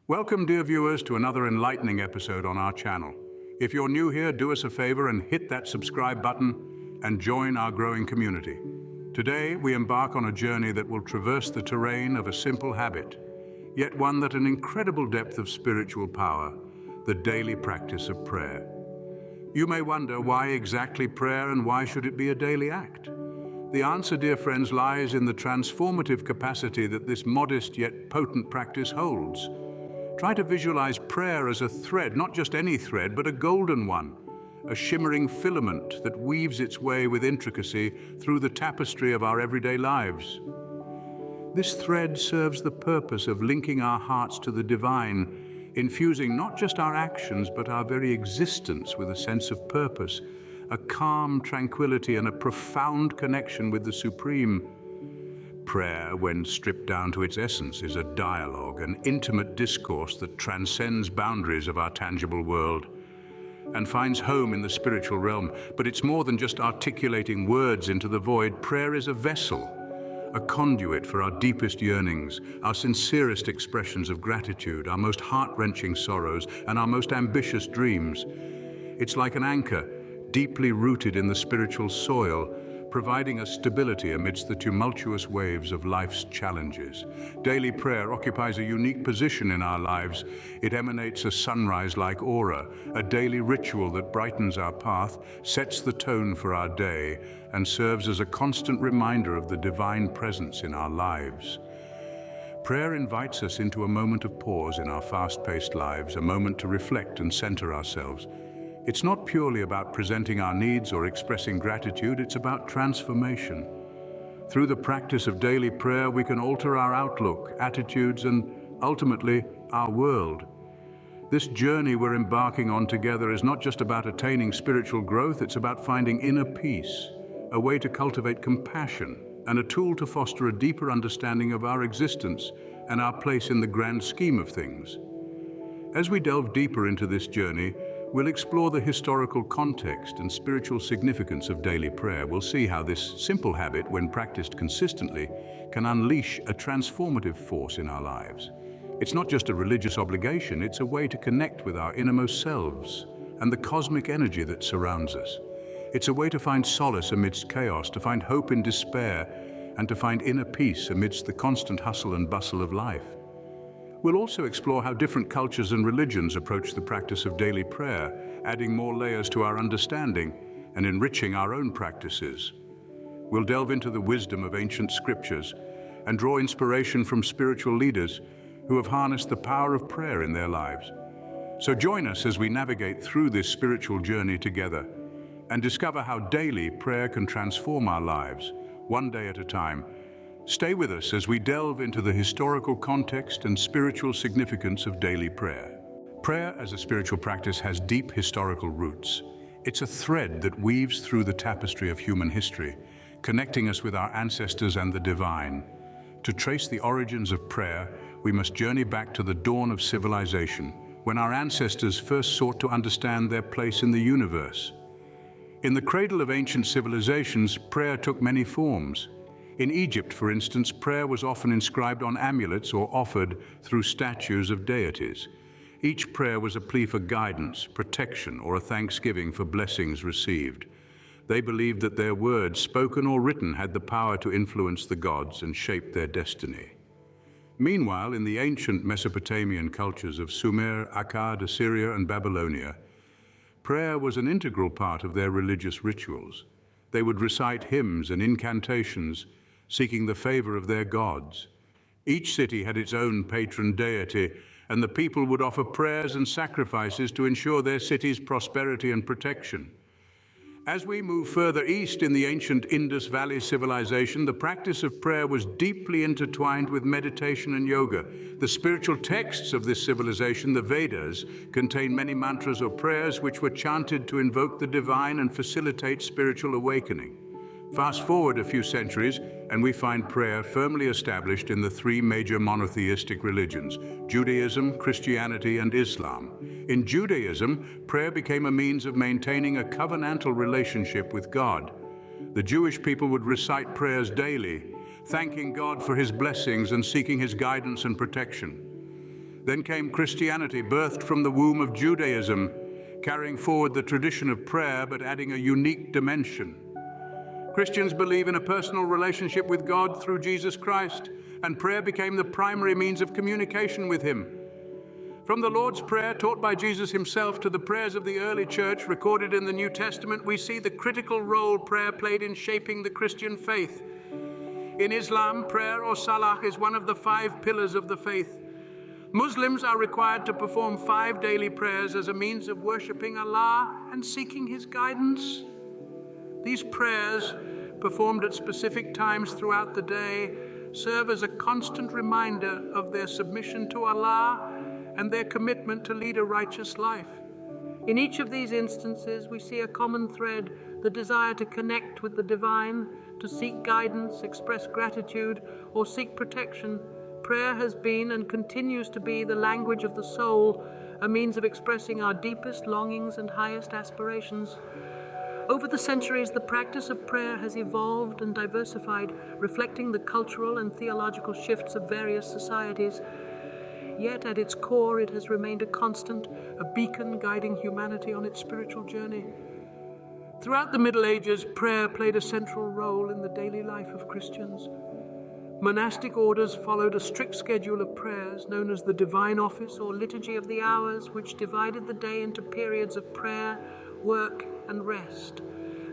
Welcome, dear viewers, to another enlightening episode on our channel. If you're new here, do us a favor and hit that subscribe button and join our growing community. Today, we embark on a journey that will traverse the terrain of a simple habit, yet one that an incredible depth of spiritual power, the daily practice of prayer. You may wonder, why exactly prayer and why should it be a daily act? The answer, dear friends, lies in the transformative capacity that this modest yet potent practice holds. Try to visualize prayer as a thread, not just any thread, but a golden one, a shimmering filament that weaves its way with intricacy through the tapestry of our everyday lives. This thread serves the purpose of linking our hearts to the divine, infusing not just our actions, but our very existence with a sense of purpose, a calm tranquility, and a profound connection with the Supreme. Prayer, when stripped down to its essence, is a dialogue, an intimate discourse that transcends boundaries of our tangible world and finds home in the spiritual realm. But it's more than just articulating words into the void. Prayer is a vessel, a conduit for our deepest yearnings, our sincerest expressions of gratitude, our most heart-wrenching sorrows, and our most ambitious dreams. It's like an anchor, deeply rooted in the spiritual soil, providing us stability amidst the tumultuous waves of life's challenges. Daily prayer occupies a unique position in our lives. It emanates a sunrise-like aura, a daily ritual that brightens our path, sets the tone for our day, and serves as a constant reminder of the divine presence in our lives. Prayer invites us into a moment of pause in our fast-paced lives, a moment to reflect and center ourselves. It's not purely about presenting our needs or expressing gratitude, it's about transformation. Through the practice of daily prayer, we can alter our outlook, attitudes, and ultimately, our world. This journey we're embarking on together is not just about attaining spiritual growth, it's about finding inner peace, a way to cultivate compassion, and a tool to foster a deeper understanding of our existence and our place in the grand scheme of things. As we delve deeper into this journey, we'll explore the historical context and spiritual significance of daily prayer. We'll see how this simple habit, when practiced consistently, can unleash a transformative force in our lives. It's not just a religious obligation, it's a way to connect with our innermost selves and the cosmic energy that surrounds us. It's a way to find solace amidst chaos, to find hope in despair, and to find inner peace amidst the constant hustle and bustle of life. We'll also explore how different cultures and religions approach the practice of daily prayer, adding more layers to our understanding and enriching our own practices. We'll delve into the wisdom of ancient scriptures and draw inspiration from spiritual leaders who have harnessed the power of prayer in their lives. So join us as we navigate through this spiritual journey together and discover how daily prayer can transform our lives, one day at a time. Stay with us as we delve into the historical context and spiritual significance of daily prayer. Prayer as a spiritual practice has deep historical roots. It's a thread that weaves through the tapestry of human history, connecting us with our ancestors and the divine. To trace the origins of prayer, we must journey back to the dawn of civilization, when our ancestors first sought to understand their place in the universe. In the cradle of ancient civilizations, prayer took many forms. In Egypt, for instance, prayer was often inscribed on amulets or offered through statues of deities. Each prayer was a plea for guidance, protection, or a thanksgiving for blessings received. They believed that their words, spoken or written, had the power to influence the gods and shape their destiny. Meanwhile, in the ancient Mesopotamian cultures of Sumer, Akkad, Assyria, and Babylonia, prayer was an integral part of their religious rituals. They would recite hymns and incantations, seeking the favor of their gods. Each city had its own patron deity, and the people would offer prayers and sacrifices to ensure their city's prosperity and protection. As we move further east in the ancient Indus Valley civilization, the practice of prayer was deeply intertwined with meditation and yoga. The spiritual texts of this civilization, the Vedas, contain many mantras or prayers which were chanted to invoke the divine and facilitate spiritual awakening. Fast forward a few centuries, and we find prayer firmly established in the three major monotheistic religions: Judaism, Christianity, and Islam. In Judaism, prayer became a means of maintaining a covenantal relationship with God. The Jewish people would recite prayers daily, thanking God for his blessings and seeking his guidance and protection. Then came Christianity, birthed from the womb of Judaism, carrying forward the tradition of prayer but adding a unique dimension. Christians believe in a personal relationship with God through Jesus Christ, and prayer became the primary means of communication with Him. From the Lord's Prayer taught by Jesus Himself to the prayers of the early church recorded in the New Testament, we see the critical role prayer played in shaping the Christian faith. In Islam, prayer or salah is one of the 5 pillars of the faith. Muslims are required to perform 5 daily prayers as a means of worshipping Allah and seeking His guidance. These prayers, performed at specific times throughout the day, serve as a constant reminder of their submission to Allah and their commitment to lead a righteous life. In each of these instances, we see a common thread: the desire to connect with the divine, to seek guidance, express gratitude, or seek protection. Prayer has been and continues to be the language of the soul, a means of expressing our deepest longings and highest aspirations. Over the centuries, the practice of prayer has evolved and diversified, reflecting the cultural and theological shifts of various societies. Yet at its core, it has remained a constant, a beacon guiding humanity on its spiritual journey. Throughout the Middle Ages, prayer played a central role in the daily life of Christians. Monastic orders followed a strict schedule of prayers known as the Divine Office or Liturgy of the Hours, which divided the day into periods of prayer, work, and rest.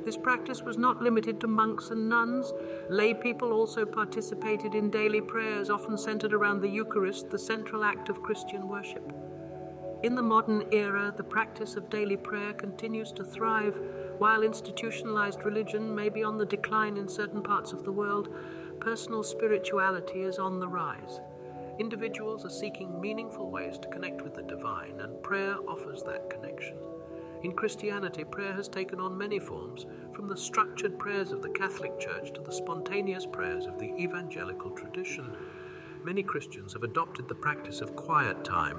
This practice was not limited to monks and nuns. Lay people also participated in daily prayers, often centered around the Eucharist, the central act of Christian worship. In the modern era, the practice of daily prayer continues to thrive. While institutionalized religion may be on the decline in certain parts of the world, personal spirituality is on the rise. Individuals are seeking meaningful ways to connect with the divine, and prayer offers that connection. In Christianity, prayer has taken on many forms, from the structured prayers of the Catholic Church to the spontaneous prayers of the evangelical tradition. Many Christians have adopted the practice of quiet time,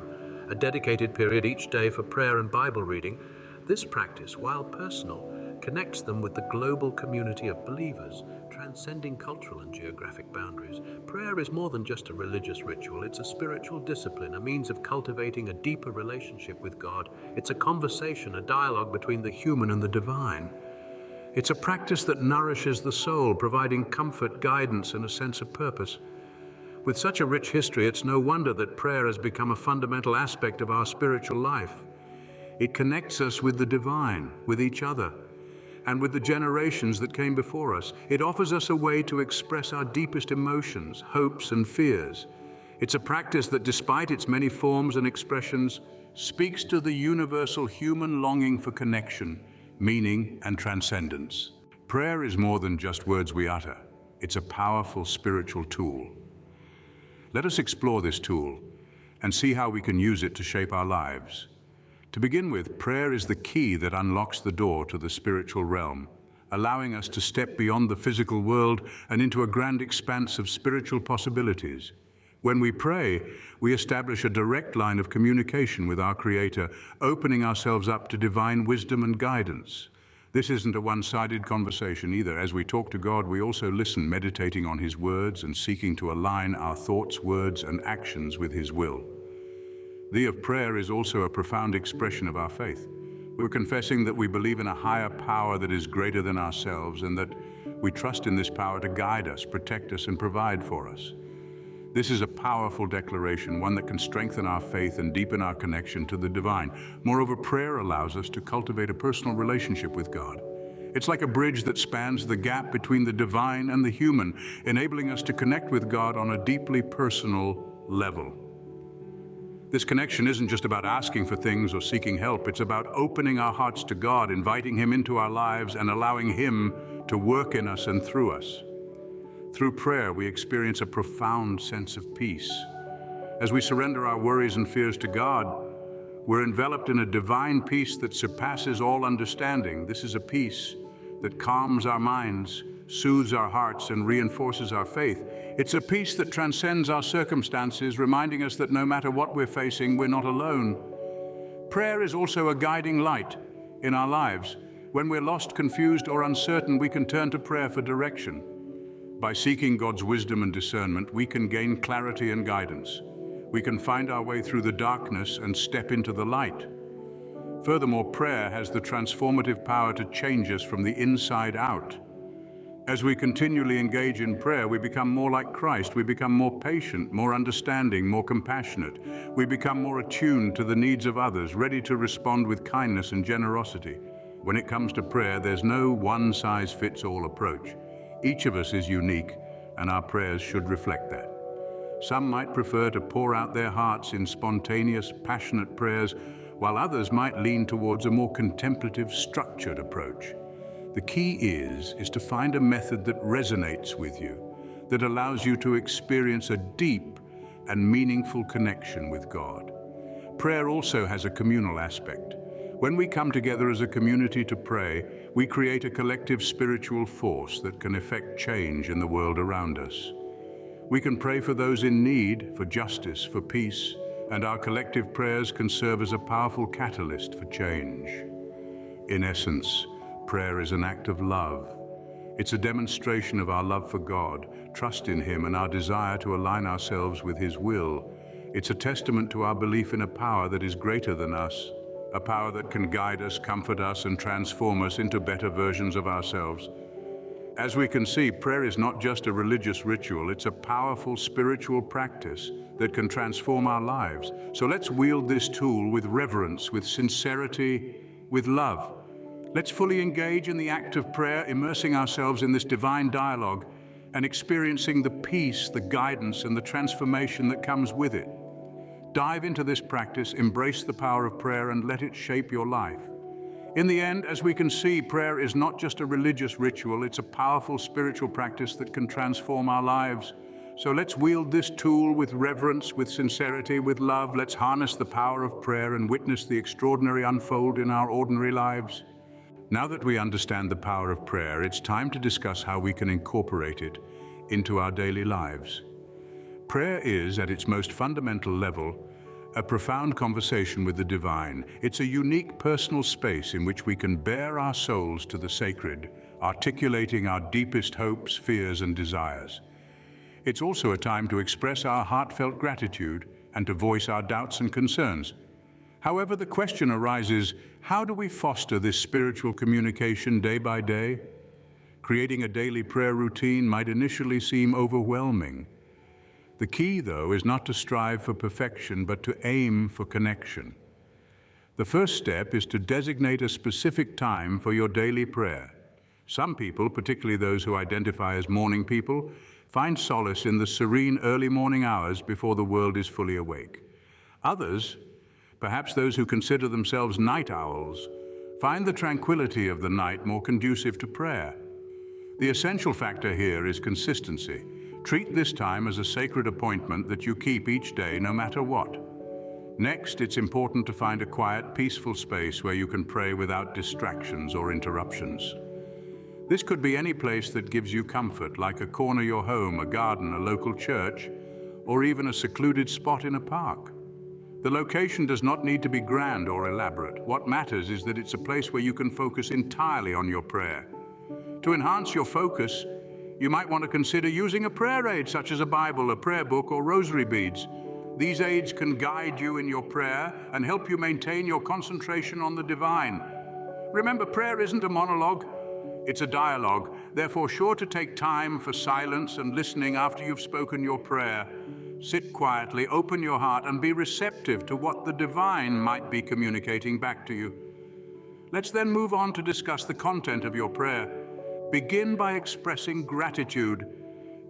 a dedicated period each day for prayer and Bible reading. This practice, while personal, connects them with the global community of believers, transcending cultural and geographic boundaries. Prayer is more than just a religious ritual. It's a spiritual discipline, a means of cultivating a deeper relationship with God. It's a conversation, a dialogue between the human and the divine. It's a practice that nourishes the soul, providing comfort, guidance, and a sense of purpose. With such a rich history, it's no wonder that prayer has become a fundamental aspect of our spiritual life. It connects us with the divine, with each other, and with the generations that came before us. It offers us a way to express our deepest emotions, hopes, and fears. It's a practice that, despite its many forms and expressions, speaks to the universal human longing for connection, meaning, and transcendence. Prayer is more than just words we utter. It's a powerful spiritual tool. Let us explore this tool and see how we can use it to shape our lives. To begin with, prayer is the key that unlocks the door to the spiritual realm, allowing us to step beyond the physical world and into a grand expanse of spiritual possibilities. When we pray, we establish a direct line of communication with our Creator, opening ourselves up to divine wisdom and guidance. This isn't a one-sided conversation either. As we talk to God, we also listen, meditating on His words and seeking to align our thoughts, words, and actions with His will. The of prayer is also a profound expression of our faith. We're confessing that we believe in a higher power that is greater than ourselves, and that we trust in this power to guide us, protect us, and provide for us. This is a powerful declaration, one that can strengthen our faith and deepen our connection to the divine. Moreover, prayer allows us to cultivate a personal relationship with God. It's like a bridge that spans the gap between the divine and the human, enabling us to connect with God on a deeply personal level. This connection isn't just about asking for things or seeking help. It's about opening our hearts to God, inviting Him into our lives, and allowing Him to work in us and through us. Through prayer, we experience a profound sense of peace. As we surrender our worries and fears to God, we're enveloped in a divine peace that surpasses all understanding. This is a peace that calms our minds, soothes our hearts, and reinforces our faith. It's a peace that transcends our circumstances, reminding us that no matter what we're facing, we're not alone. Prayer is also a guiding light in our lives. When we're lost, confused, or uncertain, we can turn to prayer for direction. By seeking God's wisdom and discernment, we can gain clarity and guidance. We can find our way through the darkness and step into the light. Furthermore, prayer has the transformative power to change us from the inside out. As we continually engage in prayer, we become more like Christ. We become more patient, more understanding, more compassionate. We become more attuned to the needs of others, ready to respond with kindness and generosity. When it comes to prayer, there's no one-size-fits-all approach. Each of us is unique, and our prayers should reflect that. Some might prefer to pour out their hearts in spontaneous, passionate prayers, while others might lean towards a more contemplative, structured approach. The key is to find a method that resonates with you, that allows you to experience a deep and meaningful connection with God. Prayer also has a communal aspect. When we come together as a community to pray, we create a collective spiritual force that can effect change in the world around us. We can pray for those in need, for justice, for peace, and our collective prayers can serve as a powerful catalyst for change. In essence, prayer is an act of love. It's a demonstration of our love for God, trust in Him, and our desire to align ourselves with His will. It's a testament to our belief in a power that is greater than us, a power that can guide us, comfort us, and transform us into better versions of ourselves. As we can see, prayer is not just a religious ritual, it's a powerful spiritual practice that can transform our lives. So let's wield this tool with reverence, with sincerity, with love. Let's fully engage in the act of prayer, immersing ourselves in this divine dialogue and experiencing the peace, the guidance, and the transformation that comes with it. Dive into this practice, embrace the power of prayer, and let it shape your life. In the end, as we can see, prayer is not just a religious ritual, it's a powerful spiritual practice that can transform our lives. So let's wield this tool with reverence, with sincerity, with love. Let's harness the power of prayer and witness the extraordinary unfold in our ordinary lives. Now that we understand the power of prayer, it's time to discuss how we can incorporate it into our daily lives. Prayer is, at its most fundamental level, a profound conversation with the divine. It's a unique personal space in which we can bare our souls to the sacred, articulating our deepest hopes, fears, and desires. It's also a time to express our heartfelt gratitude and to voice our doubts and concerns. However, the question arises, how do we foster this spiritual communication day by day? Creating a daily prayer routine might initially seem overwhelming. The key, though, is not to strive for perfection, but to aim for connection. The first step is to designate a specific time for your daily prayer. Some people, particularly those who identify as morning people, find solace in the serene early morning hours before the world is fully awake. Others, perhaps those who consider themselves night owls, find the tranquility of the night more conducive to prayer. The essential factor here is consistency. Treat this time as a sacred appointment that you keep each day, no matter what. Next, it's important to find a quiet, peaceful space where you can pray without distractions or interruptions. This could be any place that gives you comfort, like a corner of your home, a garden, a local church, or even a secluded spot in a park. The location does not need to be grand or elaborate. What matters is that it's a place where you can focus entirely on your prayer. To enhance your focus, you might want to consider using a prayer aid such as a Bible, a prayer book, or rosary beads. These aids can guide you in your prayer and help you maintain your concentration on the divine. Remember, prayer isn't a monologue, it's a dialogue. Therefore, sure to take time for silence and listening after you've spoken your prayer. Sit quietly, open your heart, and be receptive to what the divine might be communicating back to you. Let's then move on to discuss the content of your prayer. Begin by expressing gratitude.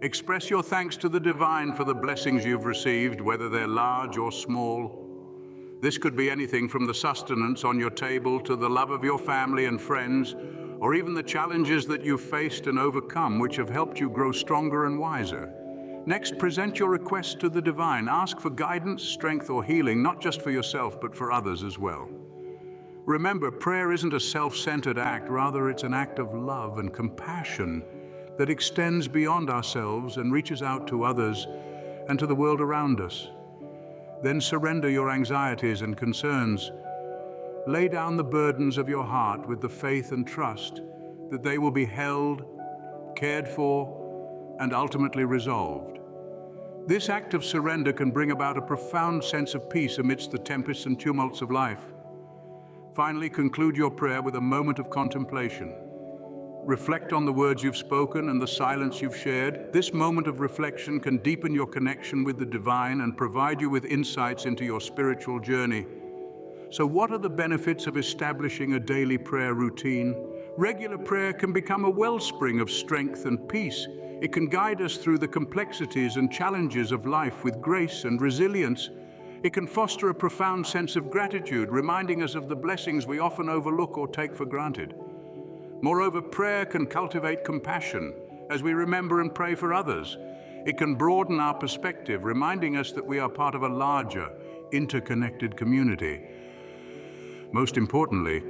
Express your thanks to the divine for the blessings you've received, whether they're large or small. This could be anything from the sustenance on your table to the love of your family and friends, or even the challenges that you've faced and overcome, which have helped you grow stronger and wiser. Next, present your request to the divine. Ask for guidance, strength, or healing, not just for yourself, but for others as well. Remember, prayer isn't a self-centered act, rather it's an act of love and compassion that extends beyond ourselves and reaches out to others and to the world around us. Then surrender your anxieties and concerns. Lay down the burdens of your heart with the faith and trust that they will be held, cared for, and ultimately resolved. This act of surrender can bring about a profound sense of peace amidst the tempests and tumults of life. Finally, conclude your prayer with a moment of contemplation. Reflect on the words you've spoken and the silence you've shared. This moment of reflection can deepen your connection with the divine and provide you with insights into your spiritual journey. So what are the benefits of establishing a daily prayer routine? Regular prayer can become a wellspring of strength and peace. It can guide us through the complexities and challenges of life with grace and resilience. It can foster a profound sense of gratitude, reminding us of the blessings we often overlook or take for granted. Moreover, prayer can cultivate compassion as we remember and pray for others. It can broaden our perspective, reminding us that we are part of a larger, interconnected community. Most importantly,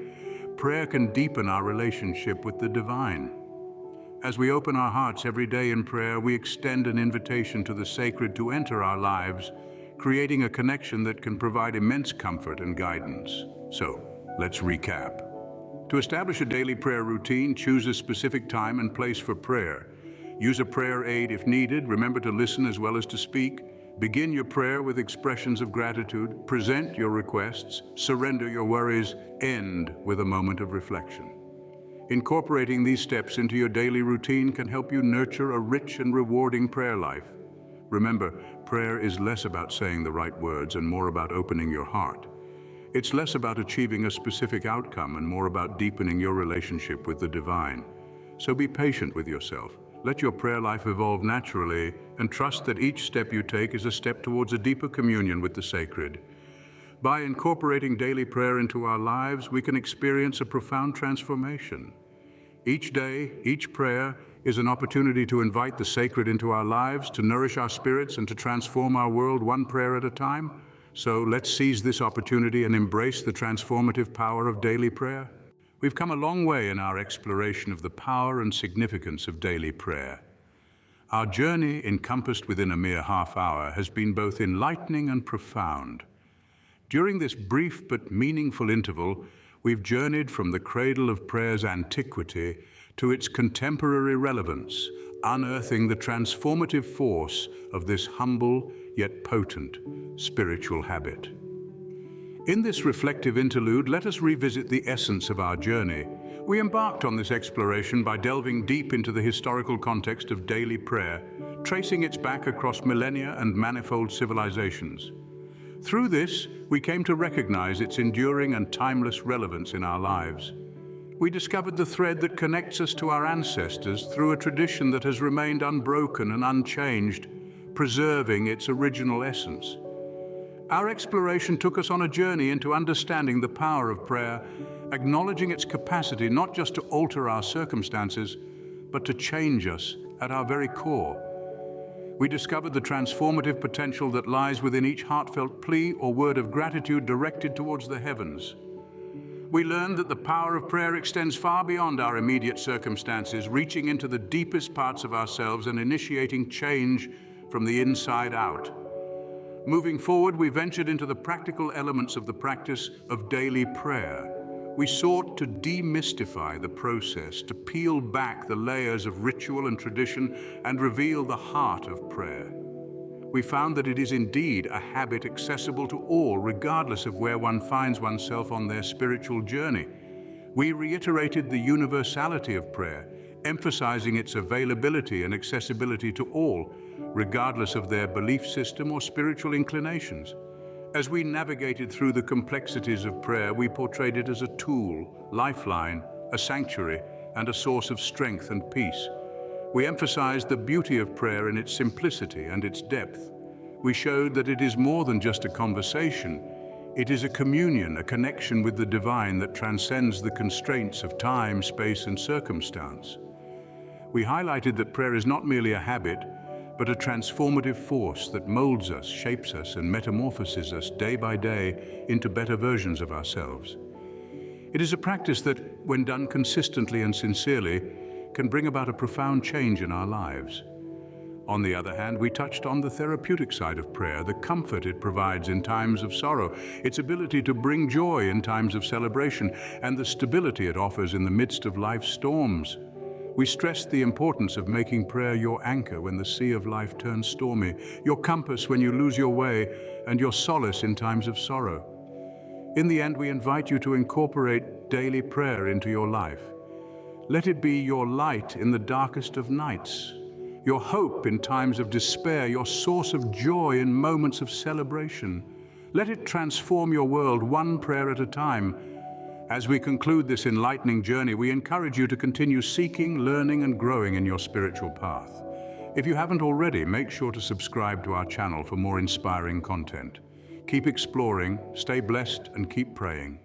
prayer can deepen our relationship with the divine. As we open our hearts every day in prayer, we extend an invitation to the sacred to enter our lives, creating a connection that can provide immense comfort and guidance. So, let's recap. To establish a daily prayer routine, choose a specific time and place for prayer. Use a prayer aid if needed. Remember to listen as well as to speak. Begin your prayer with expressions of gratitude. Present your requests. Surrender your worries. End with a moment of reflection. Incorporating these steps into your daily routine can help you nurture a rich and rewarding prayer life. Remember, prayer is less about saying the right words and more about opening your heart. It's less about achieving a specific outcome and more about deepening your relationship with the divine. So be patient with yourself. Let your prayer life evolve naturally and trust that each step you take is a step towards a deeper communion with the sacred. By incorporating daily prayer into our lives, we can experience a profound transformation. Each day, each prayer is an opportunity to invite the sacred into our lives, to nourish our spirits, and to transform our world one prayer at a time. So let's seize this opportunity and embrace the transformative power of daily prayer. We've come a long way in our exploration of the power and significance of daily prayer. Our journey, encompassed within a mere half hour, has been both enlightening and profound. During this brief but meaningful interval, we've journeyed from the cradle of prayer's antiquity to its contemporary relevance, unearthing the transformative force of this humble yet potent spiritual habit. In this reflective interlude, let us revisit the essence of our journey. We embarked on this exploration by delving deep into the historical context of daily prayer, tracing its back across millennia and manifold civilizations. Through this, we came to recognize its enduring and timeless relevance in our lives. We discovered the thread that connects us to our ancestors through a tradition that has remained unbroken and unchanged, preserving its original essence. Our exploration took us on a journey into understanding the power of prayer, acknowledging its capacity not just to alter our circumstances, but to change us at our very core. We discovered the transformative potential that lies within each heartfelt plea or word of gratitude directed towards the heavens. We learned that the power of prayer extends far beyond our immediate circumstances, reaching into the deepest parts of ourselves and initiating change from the inside out. Moving forward, we ventured into the practical elements of the practice of daily prayer. We sought to demystify the process, to peel back the layers of ritual and tradition and reveal the heart of prayer. We found that it is indeed a habit accessible to all, regardless of where one finds oneself on their spiritual journey. We reiterated the universality of prayer, emphasizing its availability and accessibility to all, regardless of their belief system or spiritual inclinations. As we navigated through the complexities of prayer, we portrayed it as a tool, lifeline, a sanctuary, and a source of strength and peace. We emphasized the beauty of prayer in its simplicity and its depth. We showed that it is more than just a conversation. It is a communion, a connection with the divine that transcends the constraints of time, space, and circumstance. We highlighted that prayer is not merely a habit, but a transformative force that molds us, shapes us, and metamorphoses us day by day into better versions of ourselves. It is a practice that, when done consistently and sincerely, can bring about a profound change in our lives. On the other hand, we touched on the therapeutic side of prayer, the comfort it provides in times of sorrow, its ability to bring joy in times of celebration, and the stability it offers in the midst of life's storms. We stressed the importance of making prayer your anchor when the sea of life turns stormy, your compass when you lose your way, and your solace in times of sorrow. In the end, we invite you to incorporate daily prayer into your life. Let it be your light in the darkest of nights, your hope in times of despair, your source of joy in moments of celebration. Let it transform your world one prayer at a time. As we conclude this enlightening journey, we encourage you to continue seeking, learning, and growing in your spiritual path. If you haven't already, make sure to subscribe to our channel for more inspiring content. Keep exploring, stay blessed, and keep praying.